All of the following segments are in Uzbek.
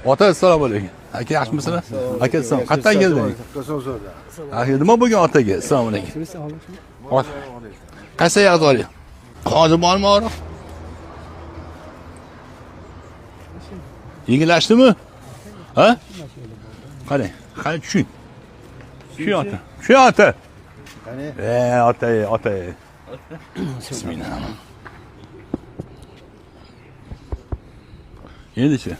Ota assalomu alaykum. Aka yaxshimisizlar? Aka assalom. Qayerdan keldingiz? Aka nima bo'lgan otaga? Assalomu alaykum. Ot. Qaysi yoqda oling? Hozir bormi og'riq? Yengillashdimi? Ha? Qarang, qani tushing. Shu ota. Shu ota. Qani? Ota. Bismillah. Endi-chi.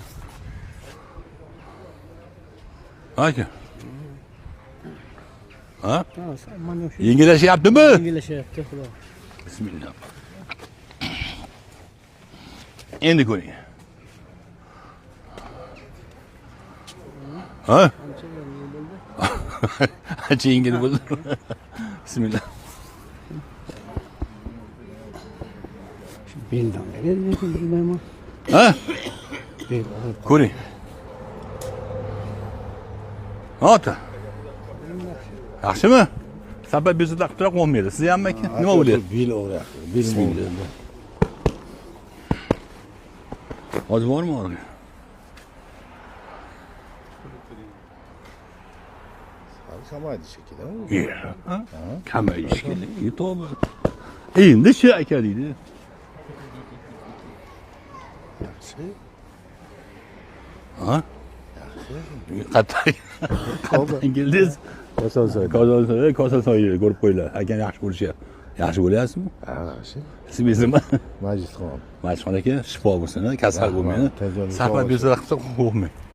Aka. Ha? Yengilashyaptimi? Yengilashyapti, xudo. Bismillah. Endi ko'ring. Ha? Ancha yengil bo'ldi. Bismillah. Beldan bilmayman. Ha? Ko'ring. Ota. Yaxshimi? Sabab bezida qilib qo'ymaydi. Siz ham aka? Nima bo'lyapti? Bel og'riyapti. Bilmayman. Hozir bormi og'riq? Kamaydi shekilli. Kamaydi shekilli. To'g'ri. Endi shu aka deydi. Yaxshi. Ha? Qatay. Qatay keldingiz. Kosasoy ko'rib qo'yinglar. Akani yaxshi ko'rishyapti. Yaxshi bo'lyapsizmi? Ha, yaxshi. Ismingiz nima? Majidxon. Majidxon aka, shifo bo'lsin, kasal bo'lmaydi. Safar bezira qilsa qo'rqmang.